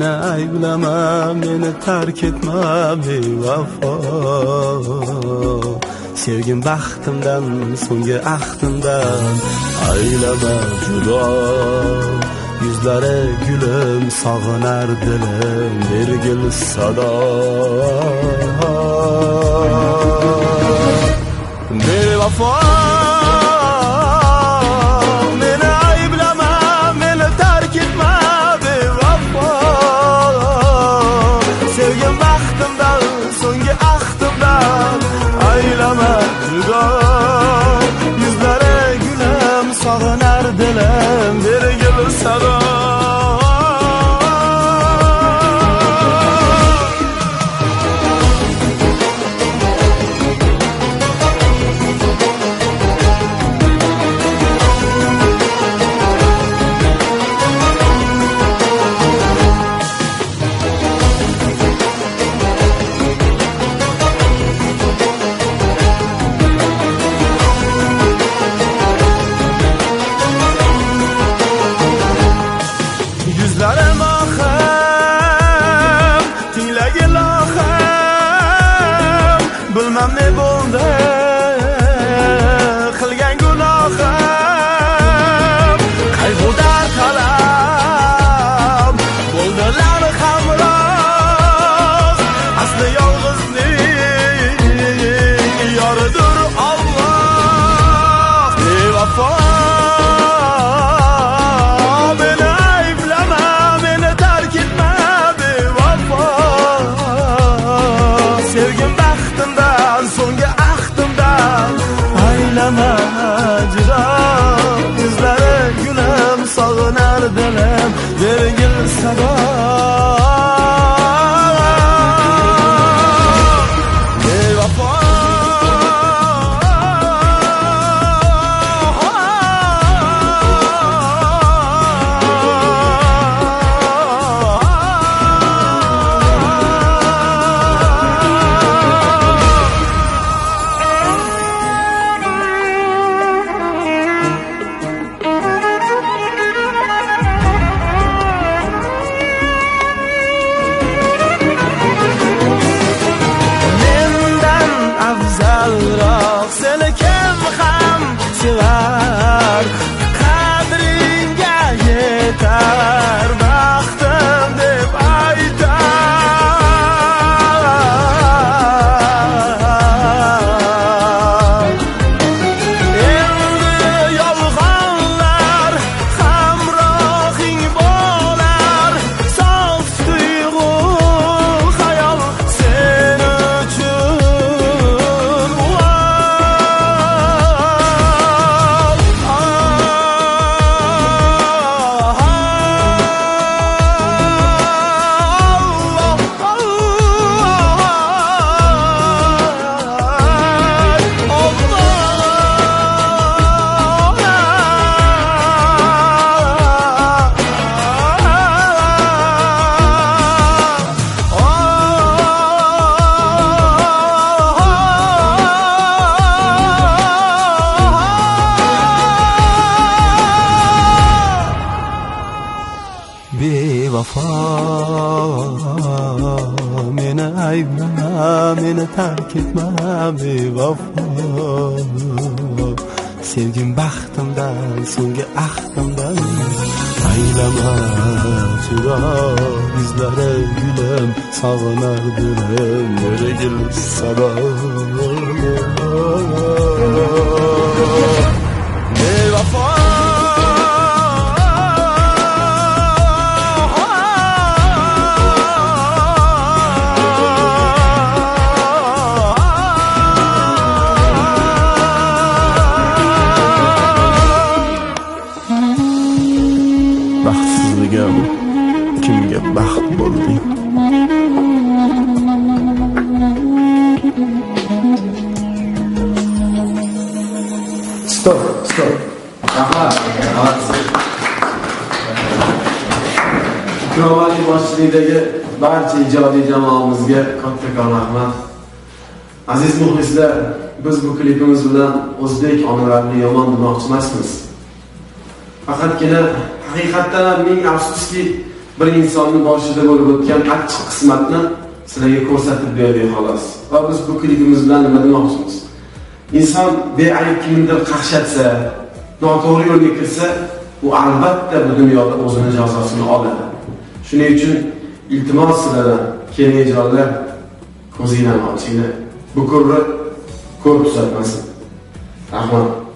meni ayblama, meni tark etma bevafo. Sevgim baxtimdan, so'nggi ahdimdan aylama judo. Yuzlari gulum, sog'inar dilim, bergil sado. Bevafo, meni ayblama, meni tark etma bevafo. Sevgim baxtimdan, so'nggi ahdimdan aylama judo. Yuzlari gulum, sog'inar dilim, bergil sado. Yuzlarim oxim, tinglagil oxim, bilmam ne bo'ldi qilgan gunohim. Qayg'uda talab bo'ldilar hamroh, asli yolg'izlik yoridir Alloh. Bevafo, so'nggi ahdimdan aylama judo. Yuzlari gulum, sog'inar dilim, bergil sado. Bevafo, seni kim ham sevar, qadringga yetar, baxtim deb aytar. Endi yolg'onlar hamrohing bo'lar, sof tuyg'u xayol sen uchun. Bevafo, meni ayblama, meni tark etma bevafo. Sevgim baxtimdan, so'nggi ahdimdan aylama judo. Yuzlari gulum, sog'inar dilim, bergil sado. Bevafo, baxtsizligim kimga baxt bo'lding? Stop. Ikromovli boshchiligidagi barcha ijodiy jamoamizga kattakon rahmat. Aziz muxlislar, biz bu klipimiz bilan o'zbek onalarini yomon demoqchi emasmiz. Faqatgina haqiqatdan ming afsuski bir insonning boshida bo'lib o'tgan achchiq qismatni sizlarga ko'rsatib berdik xolos. Va biz bu klipimiz bilan nima demoqchimiz? Inson beayb kimnidir qaqshatsa, noto'g'ri yo'lga kirsa, u albatta bu dunyoda o'zini jazosini oladi. Shuning uchun iltimos sizlardan kelajaklar ko'zinglarni ochinglar. Bu ko'rib tuzatmasin. Rahmat.